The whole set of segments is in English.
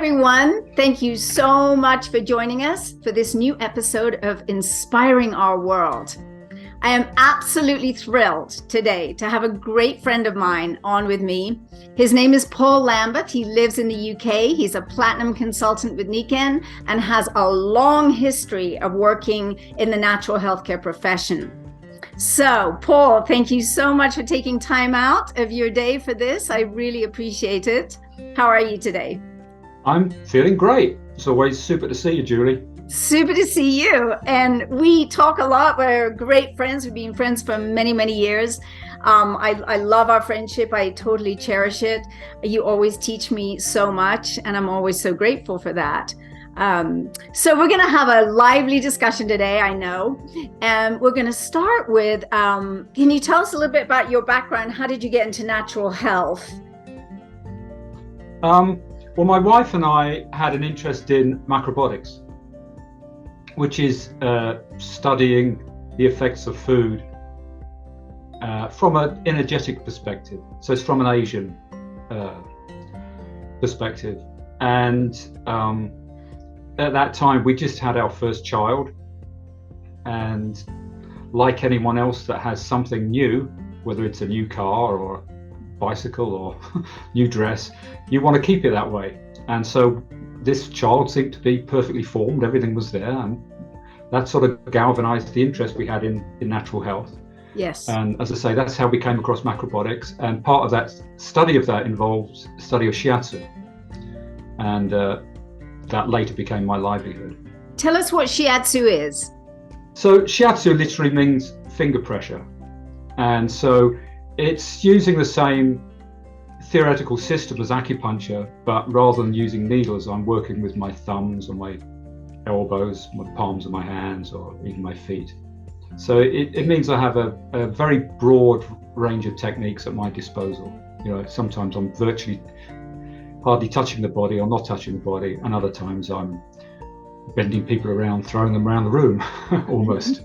everyone. Thank you so much for joining us for this new episode of Inspiring Our World. I am absolutely thrilled today to have a great friend of mine on with me. His name is Paul Lambeth. He lives in the UK. He's a platinum consultant with Nikken and has a long history of working in the natural healthcare profession. So, Paul, thank you so much for taking time out of your day for this. I really appreciate it. How are you today? I'm feeling great. It's always super to see you, Julie. Super to see you. And we talk a lot. We're great friends. We've been friends for many, many years. I love our friendship. I totally cherish it. You always teach me so much, and I'm always so grateful for that. So we're going to have a lively discussion today, I know. And we're going to start with, can you tell us a little bit about your background? How did you get into natural health? Well, my wife and I had an interest in macrobiotics, which is studying the effects of food from an energetic perspective. So it's from an Asian perspective. And at that time, we just had our first child. And like anyone else that has something new, whether it's a new car or bicycle or new dress, you want to keep it that way. And so this child seemed to be perfectly formed, everything was there, and that sort of galvanized the interest we had in natural health. Yes. And as I say, that's how we came across macrobiotics, and part of that study of that involves study of Shiatsu, and that later became my livelihood. Tell us what Shiatsu is. So Shiatsu literally means finger pressure, and so it's using the same theoretical system as acupuncture, but rather than using needles, I'm working with my thumbs or my elbows, my palms of my hands, or even my feet. So it means I have a very broad range of techniques at my disposal. You know, sometimes I'm virtually hardly touching the body or not touching the body, and other times I'm bending people around, throwing them around the room, almost.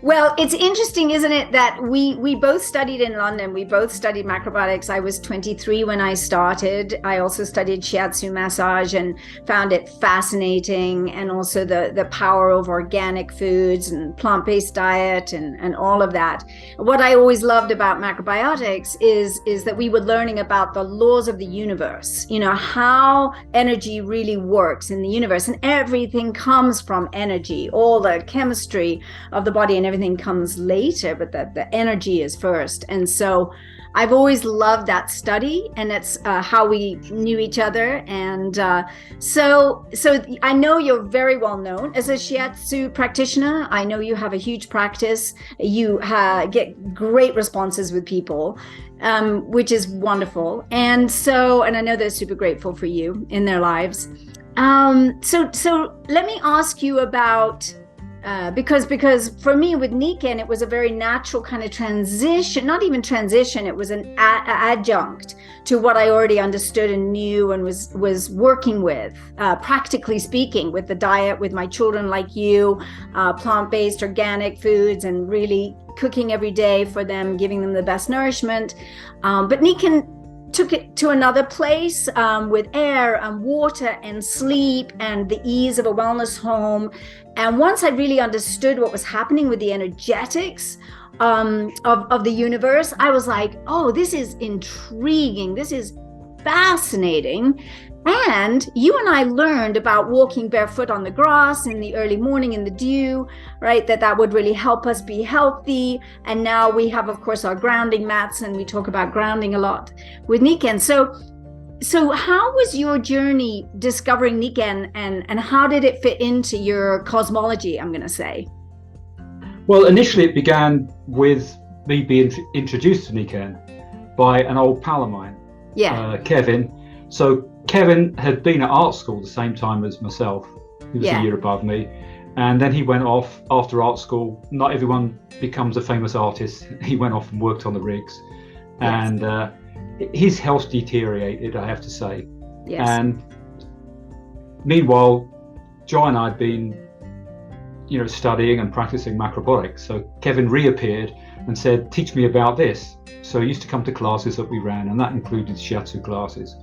Well, it's interesting, isn't it, that we both studied in London. We both studied macrobiotics. I was 23 when I started. I also studied Shiatsu massage and found it fascinating, and also the power of organic foods and plant-based diet and all of that. What I always loved about macrobiotics is that we were learning about the laws of the universe, you know, how energy really works in the universe, and everything comes from energy. All the chemistry of the body and everything comes later, but the energy is first. And so I've always loved that study, and it's how we knew each other. And so I know you're very well known as a Shiatsu practitioner. I know you have a huge practice. You get great responses with people, which is wonderful. And I know they're super grateful for you in their lives. So let me ask you about because for me with Nikken, it was a very natural kind of transition, not even transition, it was an adjunct to what I already understood and knew and was working with, practically speaking, with the diet, with my children like you, plant-based organic foods, and really cooking every day for them, giving them the best nourishment. But Nikken took it to another place with air and water and sleep and the ease of a wellness home. And once I really understood what was happening with the energetics of the universe, I was like, oh, this is intriguing. This is fascinating. And you and I learned about walking barefoot on the grass in the early morning in the dew, right? That would really help us be healthy. And now we have, of course, our grounding mats, and we talk about grounding a lot with Nikken. So how was your journey discovering Nikken, and how did it fit into your cosmology, I'm going to say? Well, initially it began with me being introduced to Nikken by an old pal of mine, Kevin. So Kevin had been at art school the same time as myself. He was a year above me. And then he went off after art school. Not everyone becomes a famous artist. He went off and worked on the rigs. Yes. And his health deteriorated, I have to say. Yes. And meanwhile, Joy and I had been, studying and practicing macrobiotics. So Kevin reappeared and said, teach me about this. So he used to come to classes that we ran, and that included Shiatsu classes.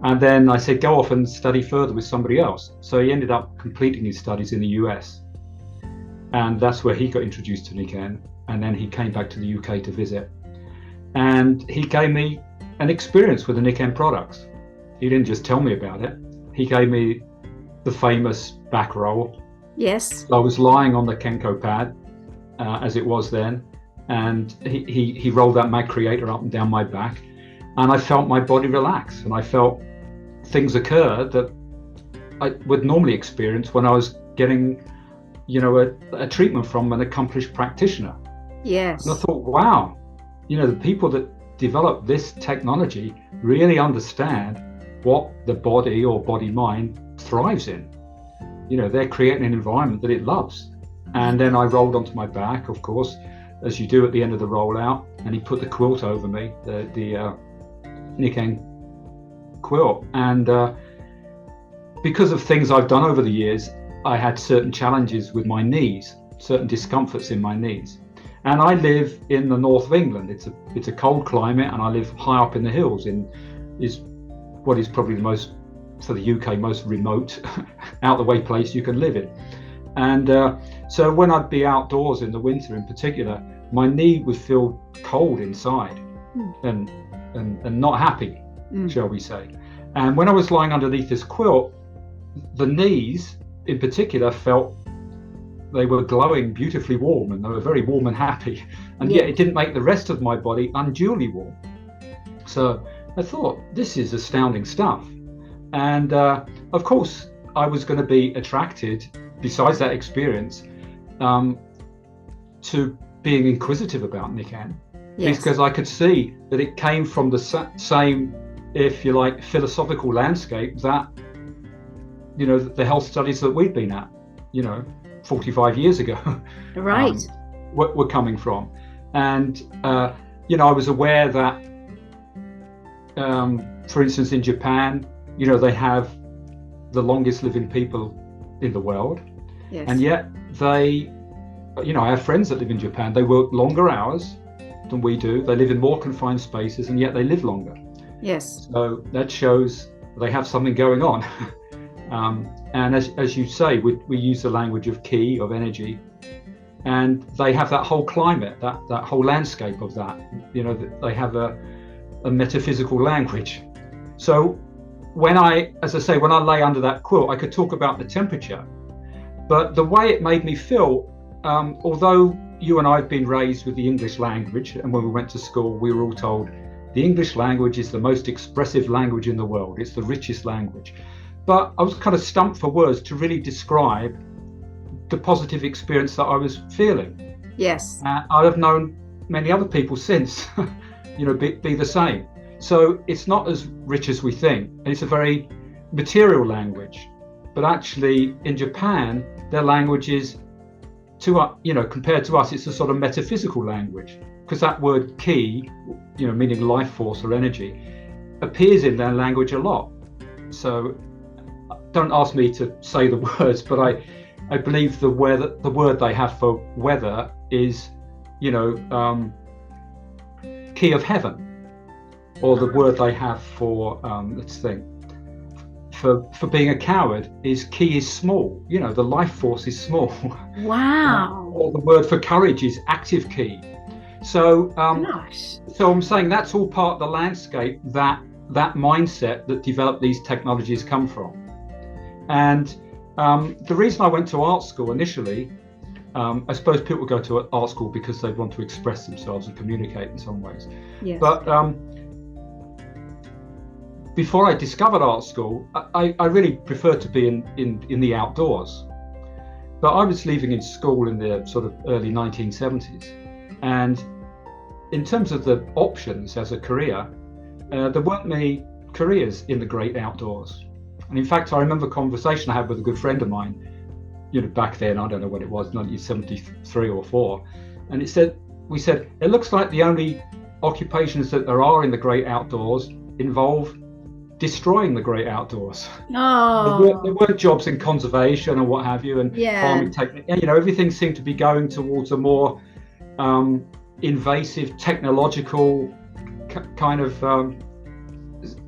And then I said, go off and study further with somebody else. So he ended up completing his studies in the US. And that's where he got introduced to Nikken. And then he came back to the UK to visit. And he gave me an experience with the Nikken products. He didn't just tell me about it. He gave me the famous back roll. Yes. So I was lying on the Kenko pad, as it was then. And he rolled that mag creator up and down my back. And I felt my body relax. And I felt things occur that I would normally experience when I was getting, a treatment from an accomplished practitioner. Yes. And I thought, wow, the people that develop this technology really understand what the body or body mind thrives in. They're creating an environment that it loves. And then I rolled onto my back, of course, as you do at the end of the rollout, and he put the quilt over me, the Nikken quilt. And because of things I've done over the years, I had certain challenges with my knees, certain discomforts in my knees. And I live in the north of England. It's a cold climate, and I live high up in the hills is what is probably the most, for the UK, most remote, out the way place you can live in. And so when I'd be outdoors in the winter in particular, my knee would feel cold inside and not happy, shall we say. And when I was lying underneath this quilt, the knees in particular felt they were glowing beautifully warm, and they were very warm and happy. And yet it didn't make the rest of my body unduly warm. So I thought, this is astounding stuff. And of course, I was going to be attracted, besides that experience, to being inquisitive about Nikken. Yes. Because I could see that it came from the same, if you like, philosophical landscape that, the health studies that we'd been at, 45 years ago, right, were coming from. And, I was aware that, for instance, in Japan, they have the longest living people in the world. Yes. And yet they, I have friends that live in Japan. They work longer hours than we do. They live in more confined spaces, and yet they live longer. Yes. So that shows they have something going on. And as you say, we use the language of ki, of energy, and they have that whole climate, that whole landscape of that. They have a metaphysical language. So when I lay under that quilt, I could talk about the temperature, but the way it made me feel, although you and I have been raised with the English language, and when we went to school, we were all told the English language is the most expressive language in the world. It's the richest language. But I was kind of stumped for words to really describe the positive experience that I was feeling. Yes. I've known many other people since, be the same. So it's not as rich as we think. And it's a very material language. But actually, in Japan, their language is, compared to us, it's a sort of metaphysical language. Because that word ki, meaning life force or energy, appears in their language a lot. So don't ask me to say the words, but I believe the word they have for weather is, key of heaven, or the word they have for let's think, for being a coward is ki is small. The life force is small. Wow. Or the word for courage is active ki. So so I'm saying that's all part of the landscape that mindset that developed these technologies come from. And the reason I went to art school initially, I suppose people go to art school because they want to express themselves and communicate in some ways. Yes. But before I discovered art school, I really preferred to be in the outdoors. But I was leaving in school in the sort of early 1970s. And in terms of the options as a career, there weren't many careers in the great outdoors. And in fact, I remember a conversation I had with a good friend of mine, back then, I don't know what it was, 1973 or 4. And we said, it looks like the only occupations that there are in the great outdoors involve destroying the great outdoors. Oh. There weren't jobs in conservation or what have you, and farming technique. Everything seemed to be going towards a more invasive technological kind of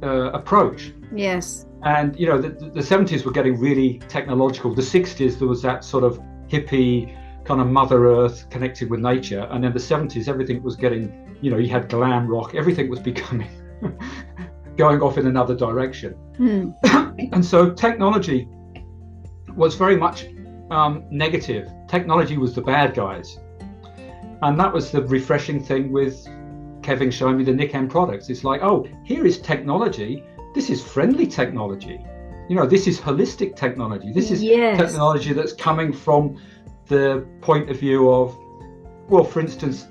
approach. Yes. And, the 70s were getting really technological. The 60s, there was that sort of hippie kind of Mother Earth connected with nature. And then the 70s, everything was getting, you had glam rock, everything was becoming, going off in another direction. And so technology was very much negative. Technology was the bad guys. And that was the refreshing thing with Kevin showing me the Nikken products. It's like, oh, here is technology. This is friendly technology. This is holistic technology. This is technology that's coming from the point of view of, well, for instance,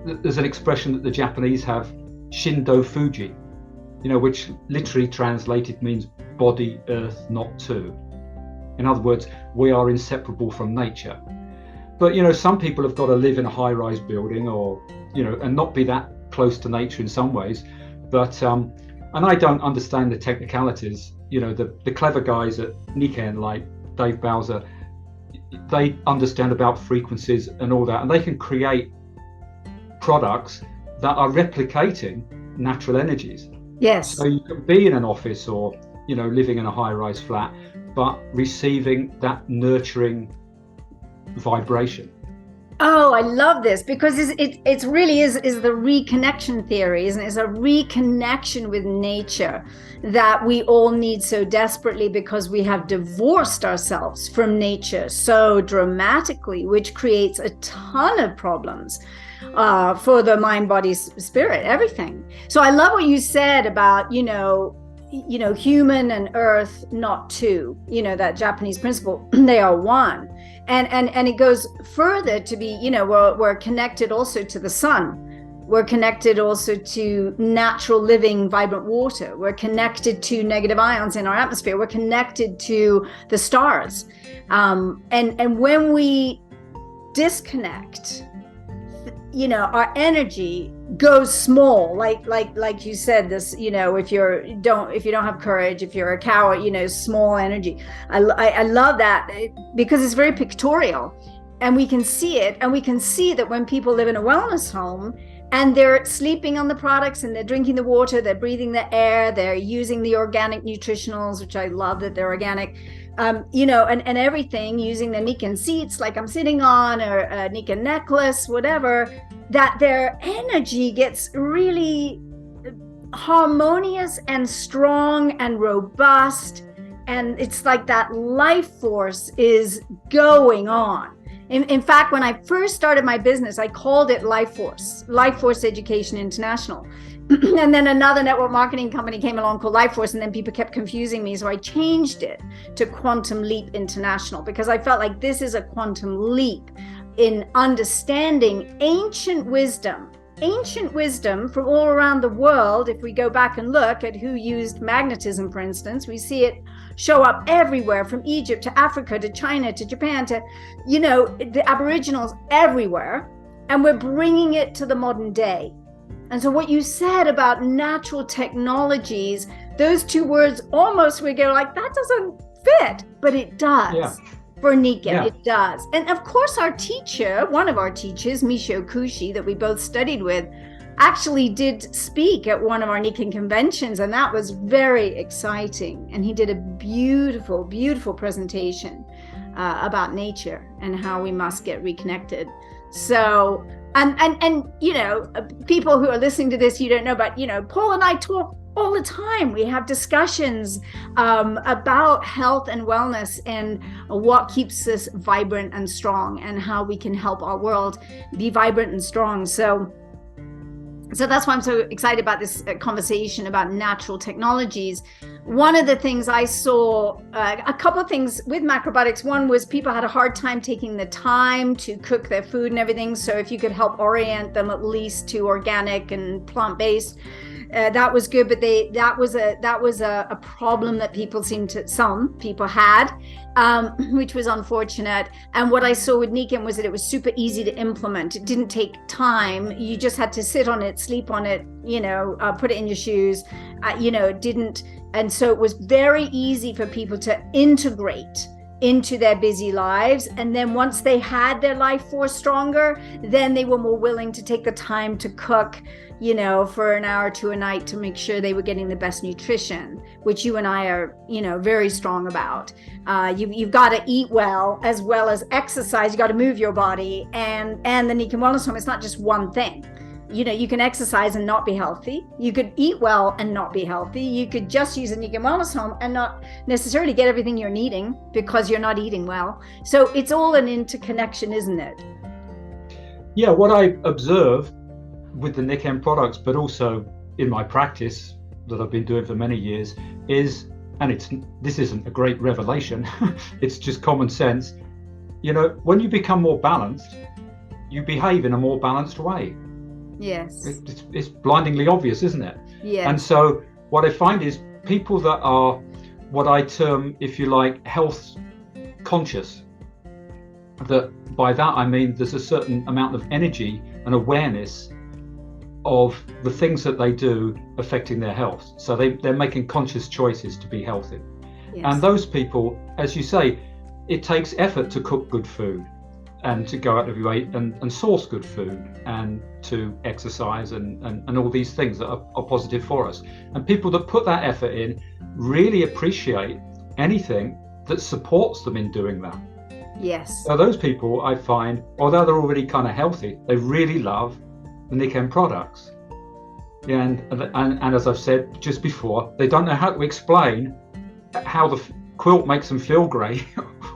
there's an expression that the Japanese have, Shindo Fuji, which literally translated means body, earth, not two. In other words, we are inseparable from nature. But, some people have got to live in a high-rise building or, and not be that close to nature in some ways. But, and I don't understand the technicalities. The clever guys at Nikken, like Dave Bowser, they understand about frequencies and all that, and they can create products that are replicating natural energies. Yes. So you can be in an office or, living in a high-rise flat, but receiving that nurturing vibration. Oh, I love this, because it really is the reconnection theory, isn't it? It's a reconnection with nature that we all need so desperately, because we have divorced ourselves from nature so dramatically, which creates a ton of problems for the mind, body, spirit, everything. So I love what you said about, human and earth, not two, that Japanese principle, they are one. And it goes further to be, we're connected also to the sun. We're connected also to natural living vibrant water. We're connected to negative ions in our atmosphere. We're connected to the stars. And when we disconnect, our energy goes small, like you said, this, if you don't have courage, if you're a coward, small energy. I love that, because it's very pictorial, and we can see it, and we can see that when people live in a wellness home and they're sleeping on the products and they're drinking the water, they're breathing the air, they're using the organic nutritionals, which I love that they're organic, and everything, using the Nikken seats like I'm sitting on, or a Nikken necklace, whatever, that their energy gets really harmonious and strong and robust. And it's like that life force is going on. In fact, when I first started my business, I called it Life Force Education International. And then another network marketing company came along called Life Force, and then people kept confusing me. So I changed it to Quantum Leap International, because I felt like this is a quantum leap in understanding ancient wisdom from all around the world. If we go back and look at who used magnetism, for instance, we see it show up everywhere, from Egypt to Africa to China to Japan to, the Aboriginals everywhere. And we're bringing it to the modern day. And so what you said about natural technologies, those two words, almost we go like, that doesn't fit, but it does. Yeah. For Nikken, it does. And of course, our teacher, one of our teachers, Michio Kushi, that we both studied with, actually did speak at one of our Nikken conventions, and that was very exciting. And he did a beautiful, beautiful presentation about nature and how we must get reconnected. So, and people who are listening to this, you don't know, but Paul and I talk all the time. We have discussions about health and wellness, and what keeps us vibrant and strong, and how we can help our world be vibrant and strong. So that's why I'm so excited about this conversation about natural technologies. One of the things I saw, a couple of things with macrobiotics. One was people had a hard time taking the time to cook their food and everything. So if you could help orient them at least to organic and plant-based, that was good. But that was a problem that some people had, which was unfortunate. And what I saw with Nikken was that it was super easy to implement. It didn't take time. You just had to sit on it, sleep on it, put it in your shoes, it didn't. And so it was very easy for people to integrate into their busy lives. And then once they had their life force stronger, then they were more willing to take the time to cook, for an hour to a night to make sure they were getting the best nutrition, which you and I are, very strong about. You've got to eat well as exercise. You got to move your body, and the Nikken Wellness Home, it's not just one thing. You can exercise and not be healthy. You could eat well and not be healthy. You could just use a Nikken Wellness Home and not necessarily get everything you're needing because you're not eating well. So it's all an interconnection, isn't it? Yeah, what I observe with the Nikken products, but also in my practice that I've been doing for many years, is, and this isn't a great revelation, it's just common sense. When you become more balanced, you behave in a more balanced way. Yes. It's blindingly obvious, isn't it? Yeah. And so what I find is people that are what I term, if you like, health conscious, that by that I mean there's a certain amount of energy and awareness of the things that they do affecting their health. So they're making conscious choices to be healthy. Yes. And those people, as you say, it takes effort to cook good food and to go out of your way and source good food and to exercise and all these things that are positive for us. And people that put that effort in really appreciate anything that supports them in doing that. Yes. So those people, I find, although they're already kind of healthy, they really love the Nikken products. And as I've said just before, they don't know how to explain how the quilt makes them feel great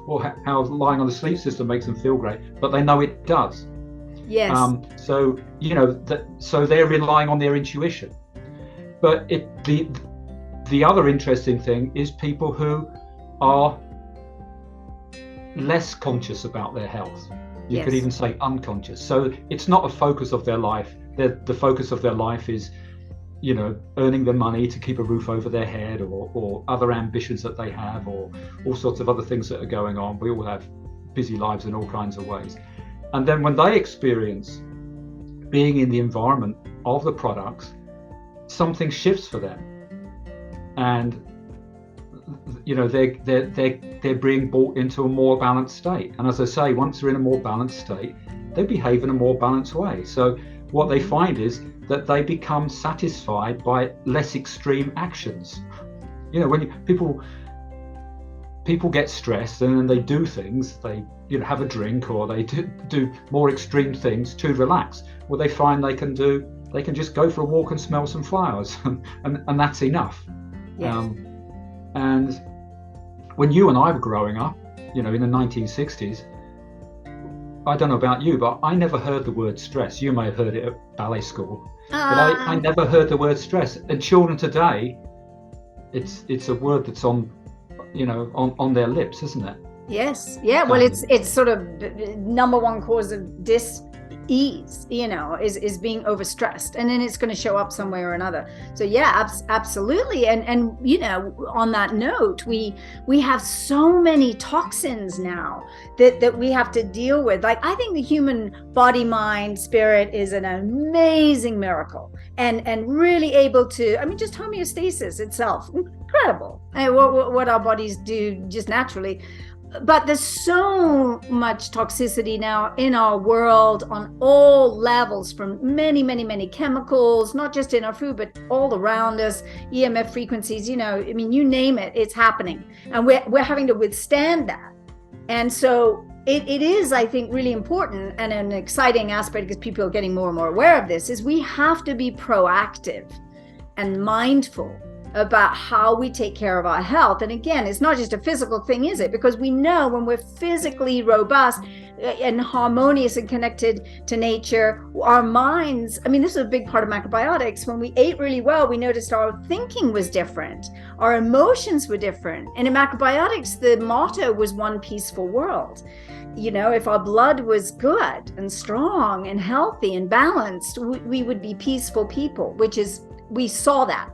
or how lying on the sleep system makes them feel great, but they know it does. Yes. So so they're relying on their intuition. But the other interesting thing is people who are less conscious about their health. You could even say unconscious. So it's not a focus of their life. The focus of their life is, earning the money to keep a roof over their head, or other ambitions that they have, or all sorts of other things that are going on. We all have busy lives in all kinds of ways. And then when they experience being in the environment of the products, something shifts for them. And they're being brought into a more balanced state. And as I say, once they're in a more balanced state, they behave in a more balanced way. So what they find is that they become satisfied by less extreme actions. When people get stressed and then they do things, they have a drink or they do more extreme things to relax. What they find they can just go for a walk and smell some flowers, and that's enough. Yes. And when you and I were growing up, in the 1960s, I don't know about you, but I never heard the word stress. You may have heard it at ballet school, but I never heard the word stress. And children today, it's a word that's on their lips, isn't it? Yes. Yeah. Well, it's sort of number one cause of dis-ease, is being overstressed, and then it's going to show up some way or another. So yeah, absolutely. And on that note, we have so many toxins now that we have to deal with. Like, I think the human body, mind, spirit is an amazing miracle, and really able to, just homeostasis itself, incredible. What our bodies do just naturally. But there's so much toxicity now in our world on all levels, from many, many, many chemicals, not just in our food, but all around us, EMF frequencies, you name it, it's happening. And we're having to withstand that. And so it is, I think, really important, and an exciting aspect, because people are getting more and more aware of this, is we have to be proactive and mindful about how we take care of our health. And again, it's not just a physical thing, is it? Because we know when we're physically robust and harmonious and connected to nature, our minds, this is a big part of macrobiotics. When we ate really well, we noticed our thinking was different. Our emotions were different. And in macrobiotics, the motto was one peaceful world. If our blood was good and strong and healthy and balanced, we would be peaceful people, we saw that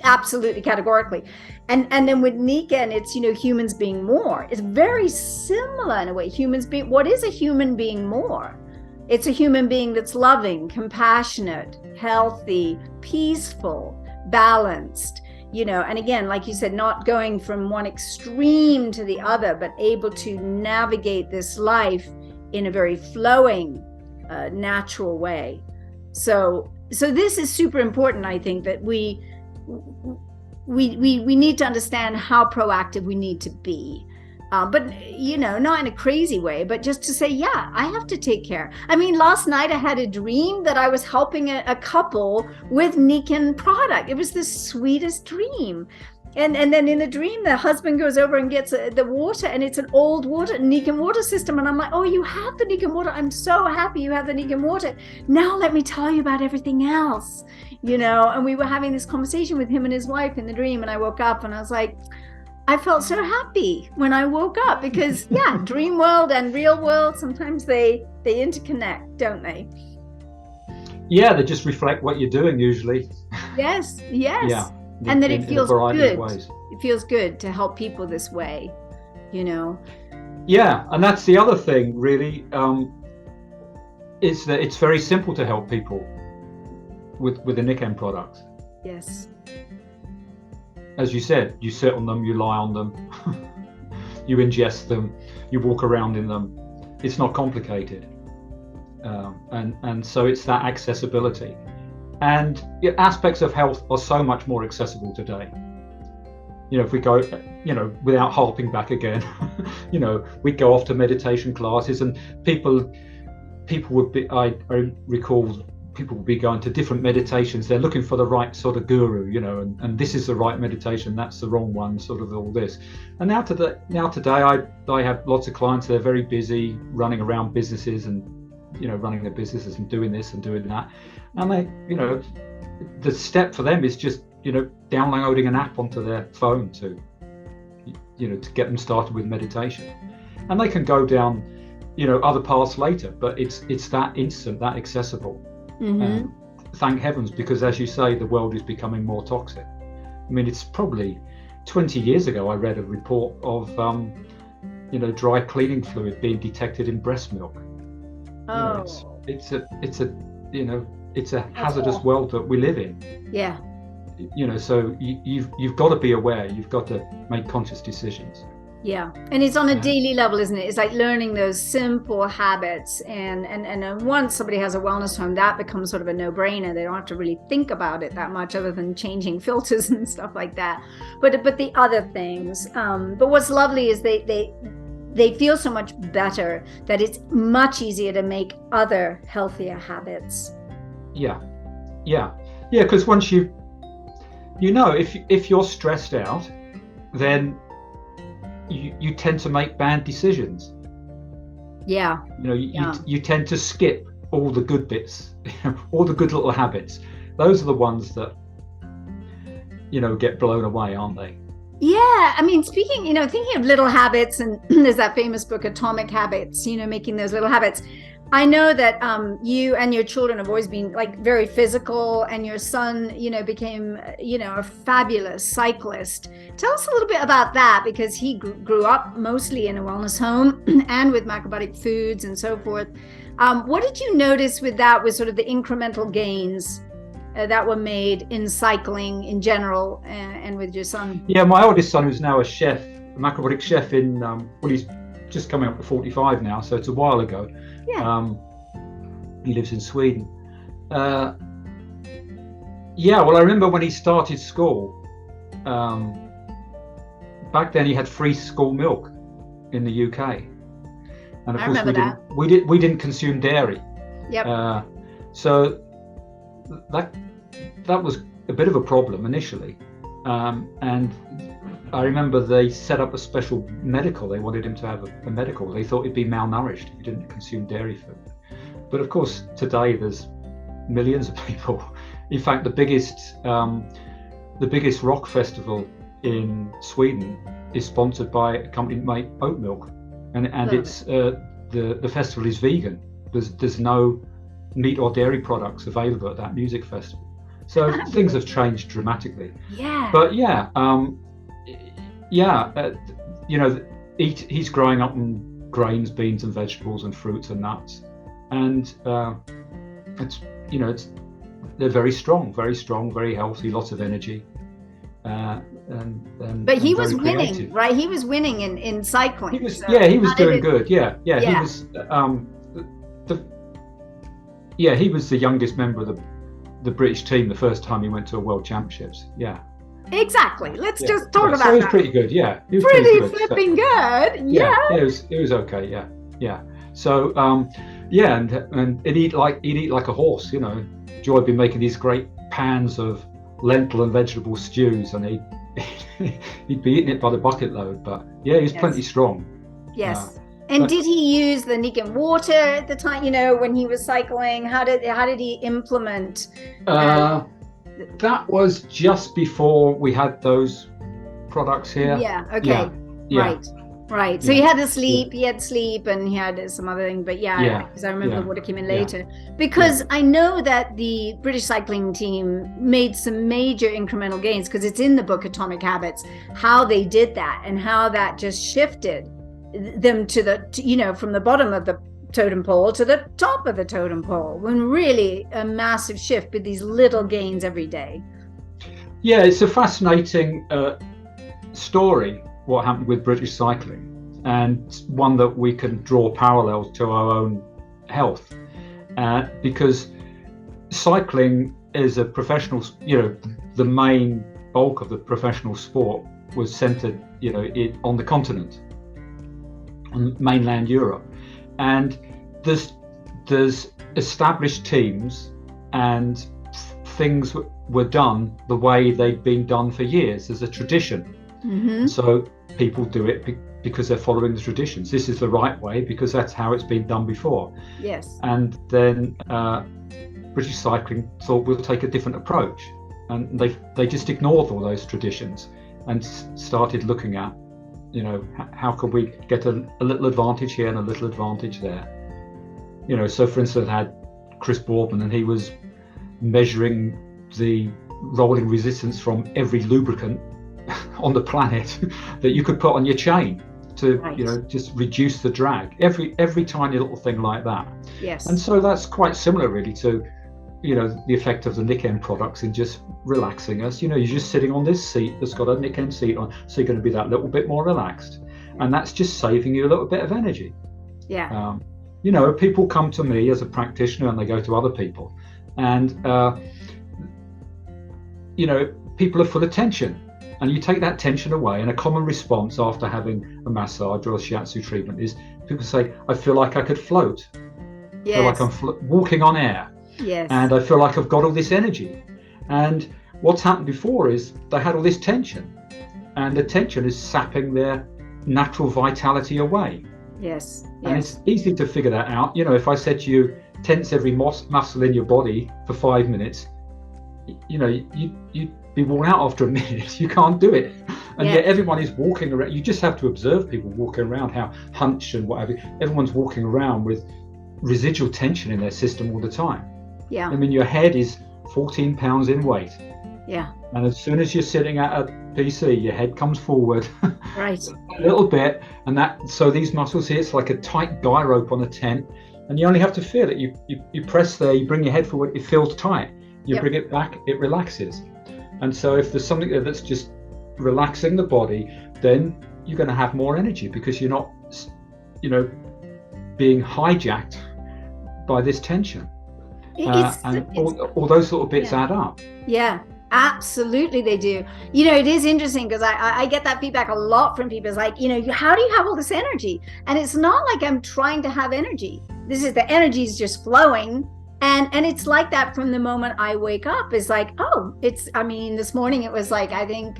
absolutely categorically. And then with Nikken, it's humans being more. It's very similar in a way. What is a human being more? It's a human being that's loving, compassionate, healthy, peaceful, balanced, and again, like you said, not going from one extreme to the other, but able to navigate this life in a very flowing, natural way. So this is super important. I think that we need to understand how proactive we need to be. But, not in a crazy way, but just to say, yeah, I have to take care. I mean, last night I had a dream that I was helping a couple with Nikken product. It was the sweetest dream. And then in the dream, the husband goes over and gets the water, and it's an old Nikken water system. And I'm like, oh, you have the Nikken water. I'm so happy you have the Nikken water. Now let me tell you about everything else, and we were having this conversation with him and his wife in the dream. And I woke up and I was like, I felt so happy when I woke up, because dream world and real world, sometimes they interconnect, don't they? Yeah, they just reflect what you're doing usually. Yes. Yeah. And that it feels good. It feels good to help people this way, Yeah, and that's the other thing, really, is that it's very simple to help people with the Nikken products. Yes. As you said, you sit on them, you lie on them, you ingest them, you walk around in them. It's not complicated, and so it's that accessibility. And aspects of health are so much more accessible today. If we go, without harping back again, we go off to meditation classes, and people would be, I recall, people will be going to different meditations. They're looking for the right sort of guru, and this is the right meditation, that's the wrong one, sort of all this. And now today, I have lots of clients. They're very busy running around businesses and, running their businesses and doing this and doing that. And they, the step for them is just, downloading an app onto their phone to get them started with meditation. And they can go down, other paths later, but it's that instant, that accessible. Mm-hmm. Thank heavens, because as you say, the world is becoming more toxic. I mean, it's probably 20 years ago I read a report of dry cleaning fluid being detected in breast milk. Oh. It's a hazardous world that we live in. Yeah. So you've got to be aware. You've got to make conscious decisions. Yeah, and it's on a daily level, isn't it? It's like learning those simple habits, and once somebody has a wellness home, that becomes sort of a no-brainer. They don't have to really think about it that much, other than changing filters and stuff like that. But the other things. But what's lovely is they feel so much better that it's much easier to make other healthier habits. Yeah, because once if you're stressed out, then you tend to make bad decisions. Yeah. You tend to skip all the good bits, all the good little habits. Those are the ones that get blown away, aren't they? Yeah, I mean, thinking of little habits, and there's that famous book, Atomic Habits, making those little habits. I know that you and your children have always been like very physical, and your son, became, a fabulous cyclist. Tell us a little bit about that, because he grew up mostly in a wellness home and with macrobiotic foods and so forth. What did you notice with that, with sort of the incremental gains that were made in cycling in general, and with your son? Yeah, my oldest son, who's now a chef, a macrobiotic chef in, he's just coming up to 45 now, so it's a while ago. Yeah. He lives in Sweden. Well, I remember when he started school, back then he had free school milk in the UK. And of course we didn't consume dairy. Yep. So that was a bit of a problem initially. And I remember they set up a special medical. They wanted him to have a medical. They thought he'd be malnourished if he didn't consume dairy food. But of course, today there's millions of people. In fact, the biggest rock festival in Sweden is sponsored by a company that makes oat milk, and it's the festival is vegan. There's no meat or dairy products available at that music festival. So things have changed dramatically. Yeah. But he's growing up on grains, beans, and vegetables, and fruits and nuts, and they're very strong, very healthy, lots of energy. But he and was very winning, creative. right? He was winning in cycling. He was, So yeah, he was how did doing it- good. Yeah, yeah, Yeah. he was. He was the youngest member of the British team the first time he went to a World Championships. Yeah, Exactly. Let's yeah, just talk yeah. about So he was that. pretty good. Yeah, he was Pretty good. So, flipping good. yeah, Yeah. it was okay. Yeah, yeah. So yeah, and he'd eat like a horse. You know, Joy had been making these great pans of lentil and vegetable stews, and he'd be eating it by the bucket load. But yeah, he was plenty strong. Yes. And did he use the Nikken water at the time? You know, when he was cycling, how did he implement? That was just before we had those products here. Yeah. Okay. Yeah. Right. So he had the sleep. He had sleep, and he had some other thing. But because I remember the water came in later. Because I know that the British cycling team made some major incremental gains, because it's in the book Atomic Habits, how they did that and how that just shifted them to from the bottom of the totem pole to the top of the totem pole, when really a massive shift with these little gains every day. Yeah, it's a fascinating story, what happened with British cycling, and one that we can draw parallels to our own health, because cycling is a professional, the main bulk of the professional sport was centered, on the continent, on mainland Europe, and there's established teams, and things were done the way they'd been done for years. There's a tradition. Mm-hmm. So people do it because they're following the traditions. This is the right way because that's how it's been done before. Yes. And then British cycling thought we'll take a different approach, and they just ignored all those traditions and started looking at, how can we get a little advantage here and a little advantage there. So for instance, I had Chris Boardman, and he was measuring the rolling resistance from every lubricant on the planet that you could put on your chain to just reduce the drag, every tiny little thing like that. Yes. And so that's quite similar really to the effect of the Nikken products in just relaxing us. You're just sitting on this seat that's got a Nikken seat on, so you're going to be that little bit more relaxed, and that's just saving you a little bit of energy. Yeah. People come to me as a practitioner and they go to other people, and people are full of tension, and you take that tension away, and a common response after having a massage or a Shiatsu treatment is people say, I feel like I could float. Yes. I feel like I'm walking on air. Yes. And I feel like I've got all this energy. And what's happened before is they had all this tension, and the tension is sapping their natural vitality away. Yes. And it's easy to figure that out. If I said to you, tense every muscle in your body for 5 minutes, you'd be worn out after a minute. You can't do it. And yet everyone is walking around. You just have to observe people walking around, how hunched and whatever. Everyone's walking around with residual tension in their system all the time. Yeah. I mean, your head is 14 pounds in weight. Yeah. And as soon as you're sitting at a PC, your head comes forward right. a little bit, and so these muscles here, it's like a tight guy rope on a tent, and you only have to feel it. You press there, you bring your head forward, it feels tight. You bring it back, it relaxes. And so if there's something there that's just relaxing the body, then you're going to have more energy because you're not, being hijacked by this tension. And all those little bits add up. Yeah, absolutely they do. It is interesting because I get that feedback a lot from people. It's like, how do you have all this energy? And it's not like I'm trying to have energy. This is the energy is just flowing. And it's like that from the moment I wake up. It's like, this morning it was like, I think,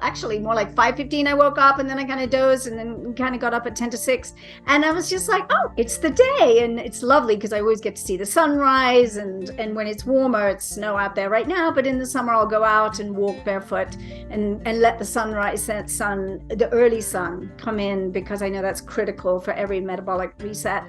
actually more like 5:15 I woke up, and then I kind of dozed, and then kind of got up at 10 to 6, and I was just like, oh, it's the day, and it's lovely because I always get to see the sunrise, and when it's warmer, it's snow out there right now, but in the summer I'll go out and walk barefoot and let the sunrise, the early sun come in, because I know that's critical for every metabolic reset.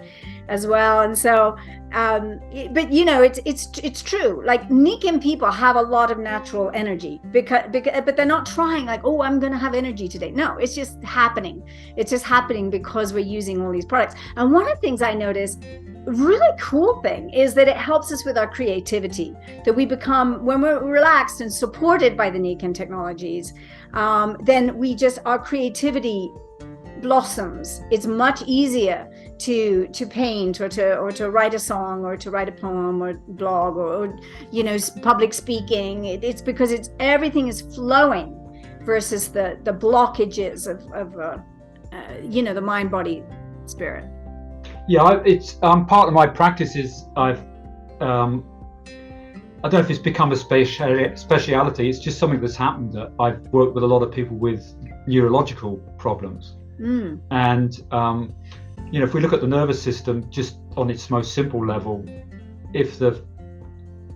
as well. And so, but you know, it's true. Like Nikken people have a lot of natural energy because but they're not trying like, oh, I'm going to have energy today. No, it's just happening. It's just happening because we're using all these products. And one of the things I noticed, really cool thing, is that it helps us with our creativity, that we become, when we're relaxed and supported by the Nikken technologies, then our creativity blossoms. It's much easier to paint or to write a song or to write a poem or blog or you know, public speaking. It's because everything is flowing versus the blockages of you know, the mind, body, spirit. Yeah, it's part of my practice is I don't know if it's become a speciality. It's just something that's happened, that I've worked with a lot of people with neurological problems. And you know, if we look at the nervous system just on its most simple level, if the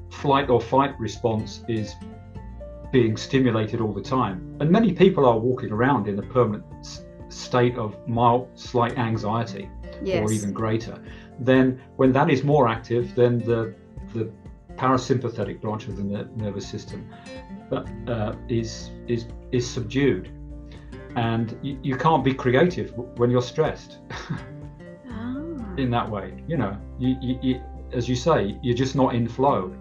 flight or fight response is being stimulated all the time, and many people are walking around in a permanent state of mild slight anxiety, yes, or even greater, then when that is more active, then the parasympathetic branch of the nervous system is subdued, and you can't be creative when you're stressed. In that way, you know, you as you say, you're just not in flow,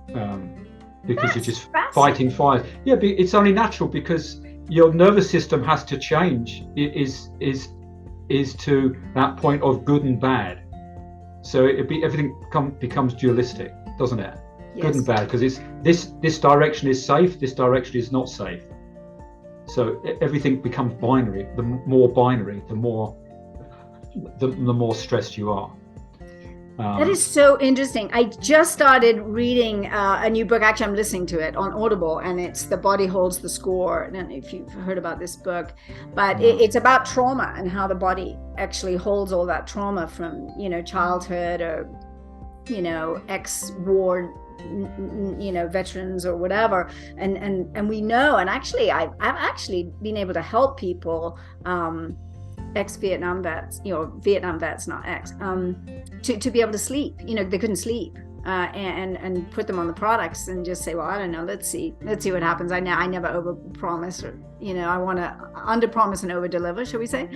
because you're just fighting fires. Yeah, but it's only natural, because your nervous system has to change. It is to that point of good and bad. So everything becomes dualistic, doesn't it? Yes. Good and bad, because it's this direction is safe, this direction is not safe. So everything becomes binary. The more binary, the more stressed you are. That is so interesting. I just started reading a new book. Actually, I'm listening to it on Audible, and it's The Body Holds the Score. I don't know if you've heard about this book, but it's about trauma and how the body actually holds all that trauma from, you know, childhood or, you know, ex-war, you know, veterans or whatever. And we know, and actually I've actually been able to help people, ex-Vietnam vets, you know, Vietnam vets, not ex, to be able to sleep. You know, they couldn't sleep, and put them on the products and just say, well, I don't know, let's see what happens. I never over-promise, or, you know, I want to under-promise and over-deliver, shall we say?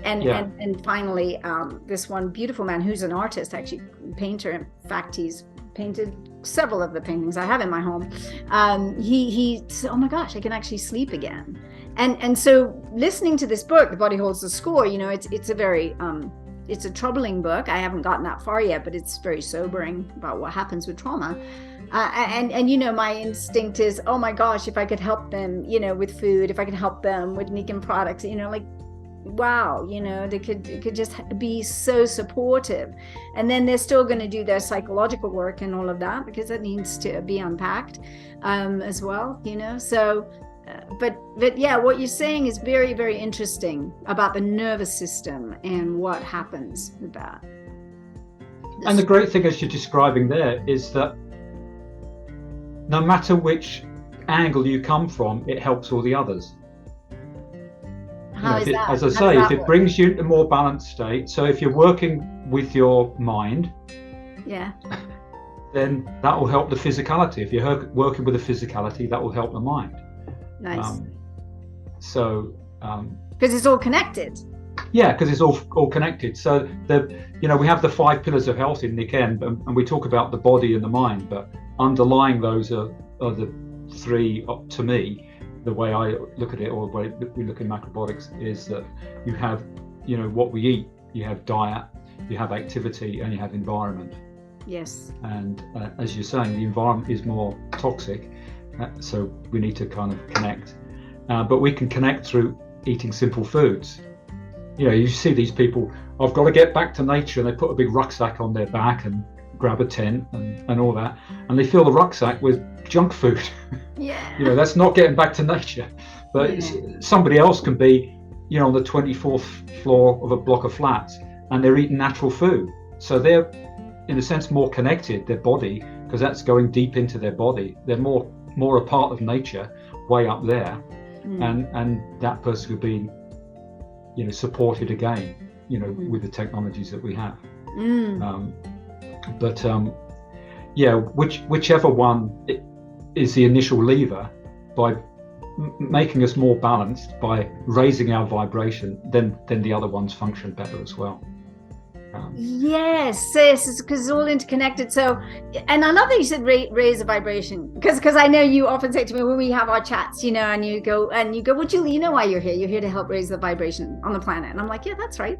And finally, this one beautiful man who's an artist, actually, painter. In fact, he's painted several of the paintings I have in my home. He said, oh my gosh, I can actually sleep again. And so listening to this book, The Body Holds the Score, you know, it's a very it's a troubling book. I haven't gotten that far yet, but it's very sobering about what happens with trauma. And you know, my instinct is, oh my gosh, if I could help them, you know, with food, if I could help them with Nikken products, you know, like, wow, you know, they could just be so supportive. And then they're still going to do their psychological work and all of that, because it needs to be unpacked as well, you know. So but yeah, what you're saying is very, very interesting about the nervous system and what happens with that. And the great thing, as you're describing there, is that no matter which angle you come from, it helps all the others. How is that? As I say, if it brings you to a more balanced state, so if you're working with your mind, yeah, then that will help the physicality. If you're working with the physicality, that will help the mind. Nice. Because it's all connected. Yeah, because it's all connected. So we have the 5 pillars of health in Nikken, and we talk about the body and the mind, but underlying those are the 3, to me, the way I look at it, or the way we look in macrobiotics, is that you have, you know, what we eat, you have diet, you have activity, and you have environment. Yes. And as you're saying, the environment is more toxic. So we need to kind of connect, but we can connect through eating simple foods. You know, you see these people, I've got to get back to nature, and they put a big rucksack on their back and grab a tent and all that, and they fill the rucksack with junk food. Yeah. You know, that's not getting back to nature. But somebody else can be, you know, on the 24th floor of a block of flats, and they're eating natural food. So they're, in a sense, more connected, their body, because that's going deep into their body. They're more a part of nature, way up there, and that person could be, you know, supported again. with the technologies that we have. Mm. But yeah, whichever one is the initial lever, by making us more balanced, by raising our vibration, then the other ones function better as well. Yes, it's because it's all interconnected. So, and I love that you said raise the vibration, because I know you often say to me when we have our chats, and you go, well, Julie, you know why you're here? You're here to help raise the vibration on the planet. And I'm like, yeah, that's right.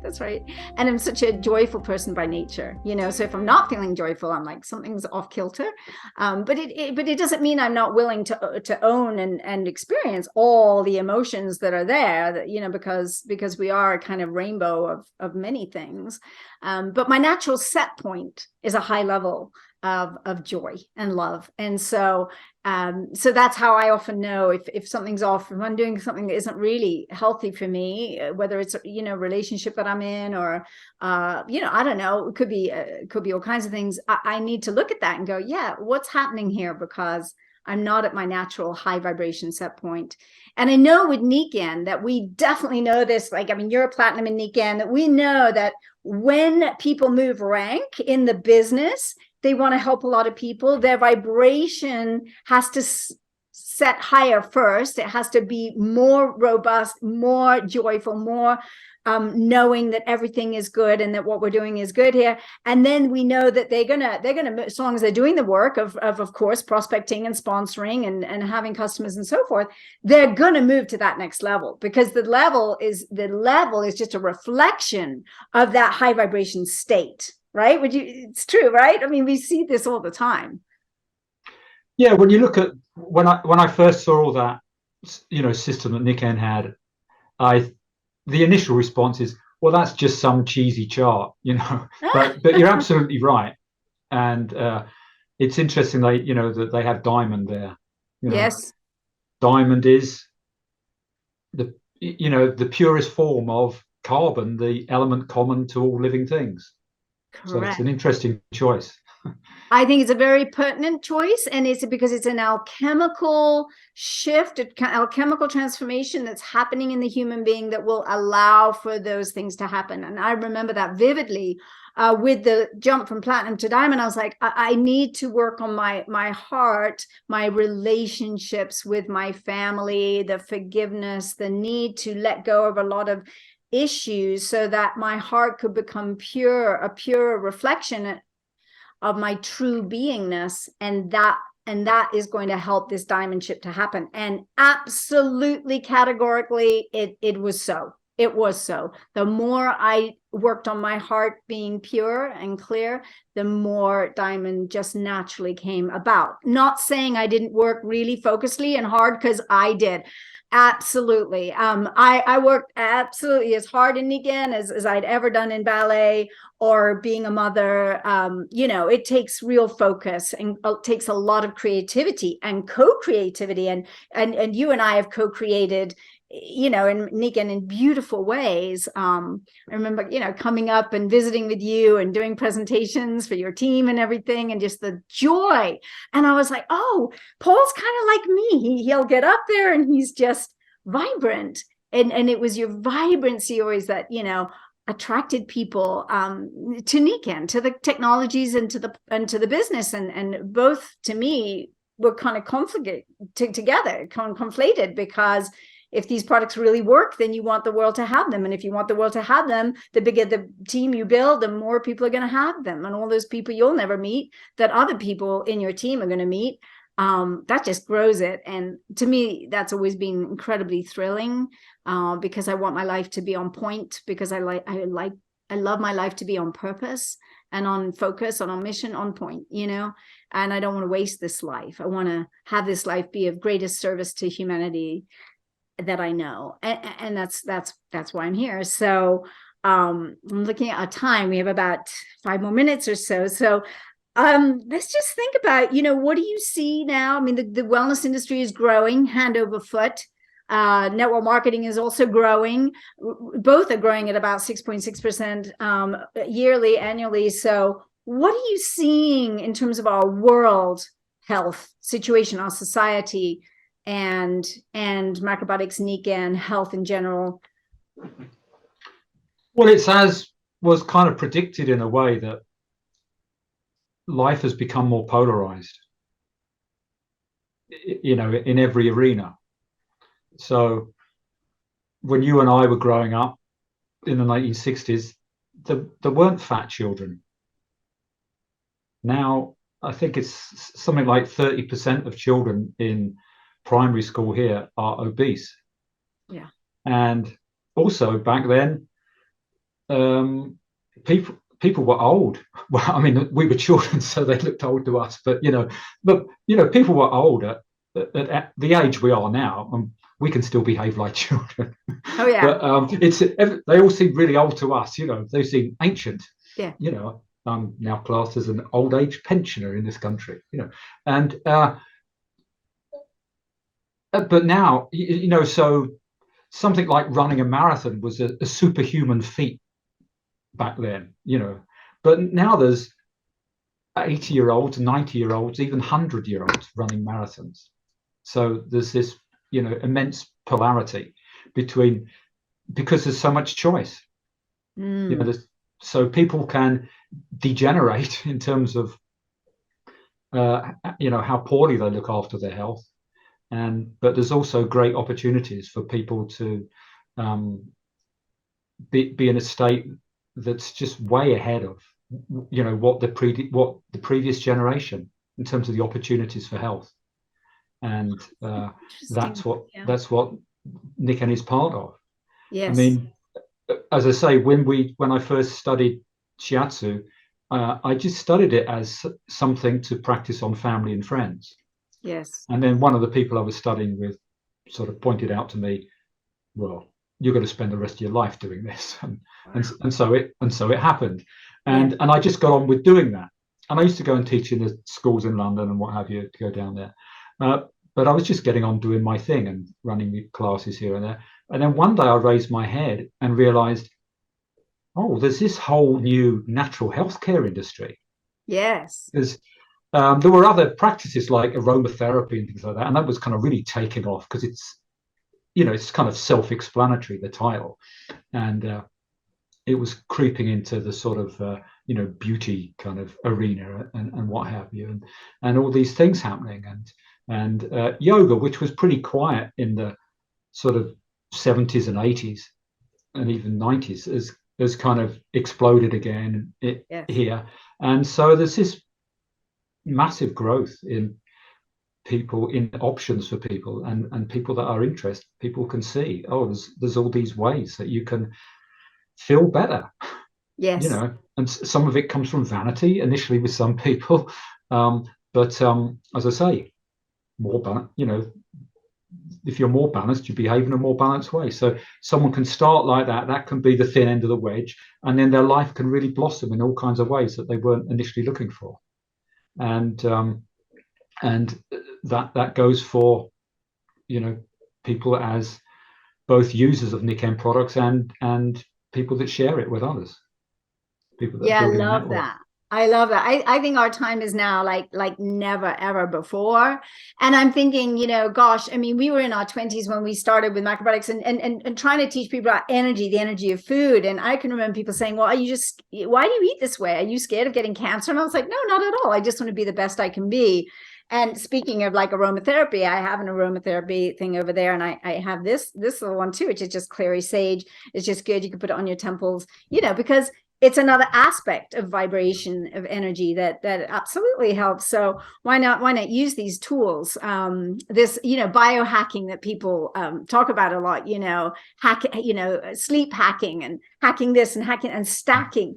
And I'm such a joyful person by nature, So if I'm not feeling joyful, I'm like, something's off kilter. But it doesn't mean I'm not willing to own and experience all the emotions that are there. That because we are a kind of rainbow of many things. But my natural set point is a high level of joy and love. And so that's how I often know if something's off, if I'm doing something that isn't really healthy for me, whether it's, relationship that I'm in, or, I don't know, it could be all kinds of things. I need to look at that and go, yeah, what's happening here? Because I'm not at my natural high vibration set point. And I know with Nikken that we definitely know this, you're a platinum in Nikken, that we know that when people move rank in the business, they want to help a lot of people. Their vibration has to set higher first. It has to be more robust, more joyful, more knowing that everything is good and that what we're doing is good here. And then we know that they're gonna, as long as they're doing the work of course, prospecting and sponsoring and having customers and so forth, they're gonna move to that next level, because the level is just a reflection of that high vibration state, right? It's true, right? We see this all the time. Yeah, when you look at when I first saw all that system that Nikken had, the initial response is, well, that's just some cheesy chart, but you're absolutely right. And it's interesting that they have diamond there. Yes. Diamond is the purest form of carbon, the element common to all living things. Correct. So it's an interesting choice. I think it's a very pertinent choice, and it's because it's an alchemical shift, an alchemical transformation that's happening in the human being that will allow for those things to happen. And I remember that vividly with the jump from platinum to diamond. I was like, I need to work on my heart, my relationships with my family, the forgiveness, the need to let go of a lot of issues so that my heart could become a pure reflection of my true beingness, and that is going to help this diamond ship to happen. And absolutely categorically it was so. The more I worked on my heart being pure and clear, the more diamond just naturally came about. Not saying I didn't work really focusedly and hard, because I did. Absolutely. I worked absolutely as hard in Nikken as I'd ever done in ballet or being a mother. It takes real focus, and it takes a lot of creativity and co-creativity. And you and I have co-created, in Nikken in beautiful ways. I remember, coming up and visiting with you and doing presentations for your team and everything, and just the joy. And I was like, oh, Paul's kind of like me. He'll get up there and he's just vibrant. And it was your vibrancy always that, attracted people to Nikken, to the technologies, and to the business. And both, to me, were kind of conflated, because if these products really work, then you want the world to have them. And if you want the world to have them, the bigger the team you build, the more people are going to have them. And all those people you'll never meet that other people in your team are going to meet, that just grows it. And to me, that's always been incredibly thrilling, because I want my life to be on point, because I love my life to be on purpose and on focus and on mission, on point, and I don't want to waste this life. I want to have this life be of greatest service to humanity that I know. And that's why I'm here. So I'm looking at our time. We have about 5 more minutes or so. So let's just think about, what do you see now? The wellness industry is growing hand over foot. Network marketing is also growing. Both are growing at about 6.6% annually. So what are you seeing in terms of our world health situation, our society, and Macrobiotics, Nikken, health in general? Well, it's as was kind of predicted in a way that life has become more polarized, in every arena. So when you and I were growing up in the 1960s, there weren't fat children. Now, I think it's something like 30% of children in primary school here are obese. Yeah. And also back then, um, people were old. Well, I mean, we were children, so they looked old to us. But people were old at the age we are now, and we can still behave like children. Oh yeah. But they all seem really old to us. They seem ancient. Yeah. I'm now classed as an old age pensioner in this country. And but now, so something like running a marathon was a superhuman feat back then. But now there's 80-year-olds, 90-year-olds, even 100-year-olds running marathons. So there's this, immense polarity because there's so much choice. So people can degenerate in terms of, how poorly they look after their health. But there's also great opportunities for people to be in a state that's just way ahead of what the previous generation in terms of the opportunities for health, and that's what Nikken is part of. Yes. I mean, as I say, when I first studied Shiatsu, I just studied it as something to practice on family and friends. Yes. And then one of the people I was studying with sort of pointed out to me, well, you're going to spend the rest of your life doing this. And so it happened. And I just got on with doing that. And I used to go and teach in the schools in London and what have you, to go down there. But I was just getting on doing my thing and running the classes here and there. And then one day I raised my head and realized, oh, there's this whole new natural healthcare industry. Yes. There were other practices like aromatherapy and things like that. And that was kind of really taking off because it's kind of self-explanatory, the title. And it was creeping into the sort of, beauty kind of arena and what have you. And all these things happening. And yoga, which was pretty quiet in the sort of 70s and 80s and even 90s, has kind of exploded again here. And so there's this massive growth in people, in options for people, and people that are interested. People can see, oh, there's all these ways that you can feel better. Yes. And some of it comes from vanity initially with some people, but as I say, more balance. If you're more balanced, you behave in a more balanced way. So someone can start like that. That can be the thin end of the wedge, and then their life can really blossom in all kinds of ways that they weren't initially looking for. And that goes for people as both users of Nikken products and people that share it with others. People that I love that. I love that. I think our time is now like never ever before. And I'm thinking, gosh, I mean, we were in our 20s when we started with Macrobiotics and trying to teach people about energy, the energy of food. And I can remember people saying, well, why do you eat this way? Are you scared of getting cancer? And I was like, no, not at all. I just want to be the best I can be. And speaking of like aromatherapy, I have an aromatherapy thing over there. And I have this little one too, which is just clary sage. It's just good. You can put it on your temples, because it's another aspect of vibration, of energy that absolutely helps. So why not use these tools? This, biohacking that people talk about a lot, sleep hacking and hacking this and hacking and stacking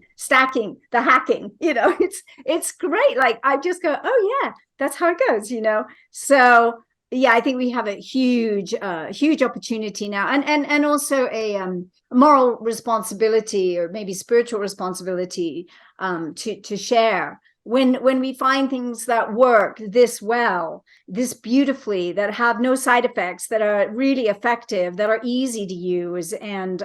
the hacking, it's great. Like I just go, oh yeah, that's how it goes, So yeah, I think we have a huge opportunity now, and also a moral responsibility, or maybe spiritual responsibility, to share when we find things that work this well, this beautifully, that have no side effects, that are really effective, that are easy to use, and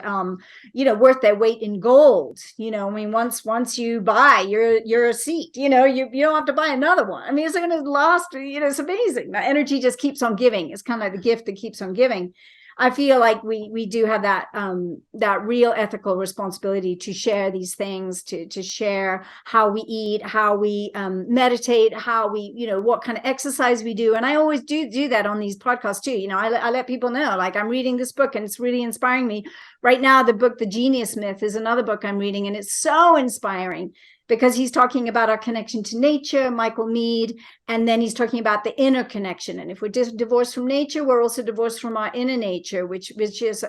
worth their weight in gold. I mean, once you buy your seat, you don't have to buy another one. I mean, it's going to last. It's amazing. The energy just keeps on giving. It's kind of like the gift that keeps on giving. I feel like we do have that real ethical responsibility to share these things, to share how we eat, how we meditate, how we, what kind of exercise we do. And I always do that on these podcasts too. I let people know, like, I'm reading this book and it's really inspiring me. Right now, the book, The Genius Myth, is another book I'm reading, and it's so inspiring because he's talking about our connection to nature, Michael Mead, and then he's talking about the inner connection. And if we're divorced from nature, we're also divorced from our inner nature, which is,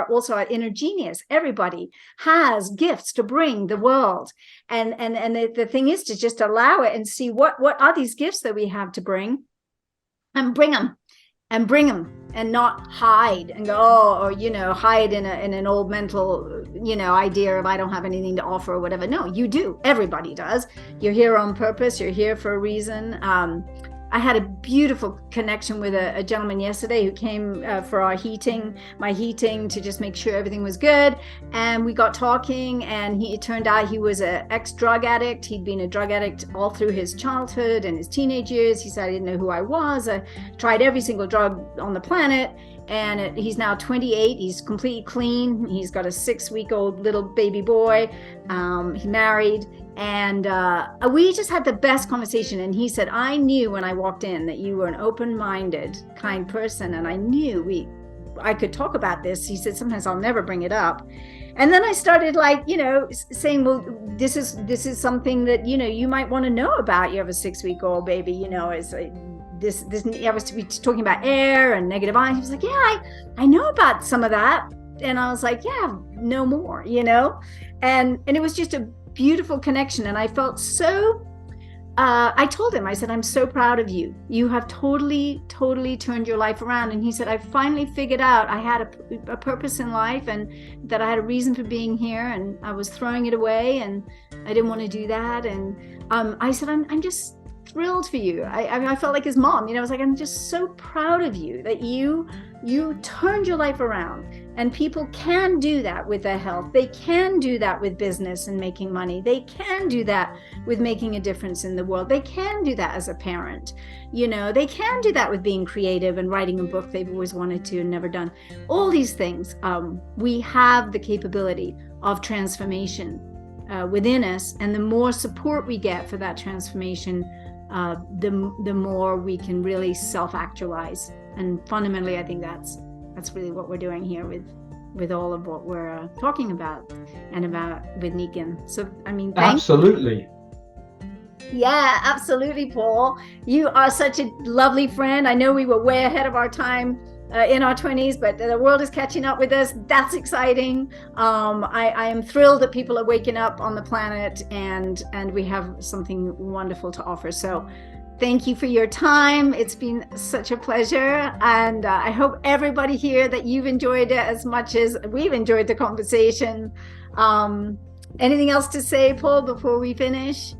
also our inner genius. Everybody has gifts to bring the world. And the thing is to just allow it and see what are these gifts that we have to bring, and bring them. And not hide and go, hide in an old mental, idea of I don't have anything to offer or whatever. No, you do. Everybody does. You're here on purpose. You're here for a reason. I had a beautiful connection with a gentleman yesterday who came for my heating, to just make sure everything was good. And we got talking, and it turned out he was an ex-drug addict. He'd been a drug addict all through his childhood and his teenage years. He said, I didn't know who I was. I tried every single drug on the planet. And he's now 28. He's completely clean. He's got a 6-week-old little baby boy. He married. And we just had the best conversation. And he said, I knew when I walked in that you were an open-minded, kind person. And I knew I could talk about this. He said, sometimes I'll never bring it up. And then I started saying, well, this is something that, you might want to know about. You have a 6-week-old baby, this I was talking about air and negative ions. He was like, yeah, I know about some of that. And I was like, yeah, no more, and it was just a beautiful connection. And I felt so I told him, I said, I'm so proud of you. You have totally turned your life around. And he said, I finally figured out I had a purpose in life, and that I had a reason for being here, and I was throwing it away, and I didn't want to do that. And I said, I'm just thrilled for you. I felt like his mom, I was like, I'm just so proud of you that you turned your life around. And people can do that with their health. They can do that with business and making money. They can do that with making a difference in the world. They can do that as a parent. They can do that with being creative and writing a book they've always wanted to and never done. All these things, we have the capability of transformation within us. And the more support we get for that transformation, the more we can really self-actualize. And fundamentally, I think that's really what we're doing here with all of what we're talking about and about with Nikken. So, absolutely. Yeah, absolutely, Paul. You are such a lovely friend. I know we were way ahead of our time in our 20s, but the world is catching up with us. That's exciting. I am thrilled that people are waking up on the planet, and we have something wonderful to offer. So thank you for your time. It's been such a pleasure. And I hope everybody here that you've enjoyed it as much as we've enjoyed the conversation. Anything else to say, Paul, before we finish?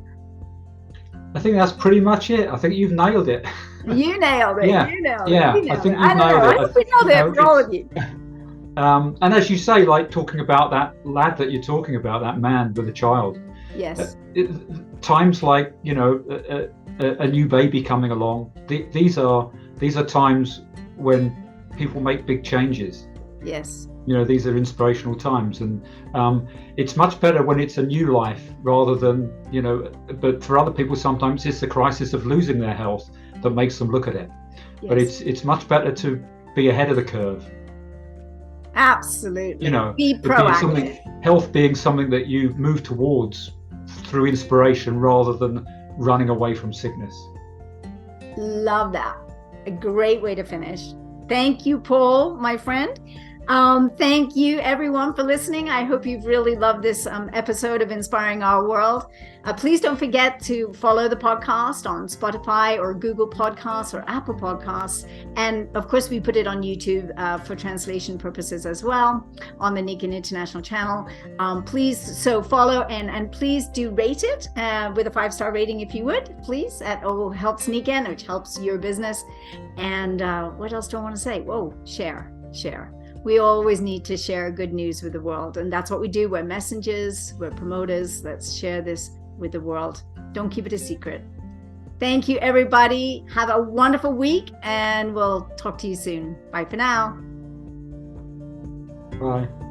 I think that's pretty much it. I think you've nailed it. You nailed it. Yeah. You nailed yeah. it. I think you've nailed it. I hope we nailed it for all of you. And as you say, like talking about that lad that you're talking about, that man with a child. Yes. Times like, a new baby coming along. These are times when people make big changes. Yes. These are inspirational times, and it's much better when it's a new life rather than, but for other people, sometimes it's the crisis of losing their health that makes them look at it. Yes. But it's much better to be ahead of the curve. Absolutely. Be proactive. Health being something that you move towards through inspiration rather than running away from sickness. Love that. A great way to finish. Thank you, Paul, my friend. Thank you everyone for listening. I hope you've really loved this episode of Inspiring Our World. Please don't forget to follow the podcast on Spotify or Google Podcasts or Apple Podcasts. And of course, we put it on YouTube for translation purposes as well on the Nikken International channel. Please follow and please do rate it with a 5-star rating if you would, please. That all helps Nikken, which helps your business. And what else do I want to say? Share. We always need to share good news with the world. And that's what we do. We're messengers, we're promoters. Let's share this with the world. Don't keep it a secret. Thank you, everybody. Have a wonderful week, and we'll talk to you soon. Bye for now. Bye.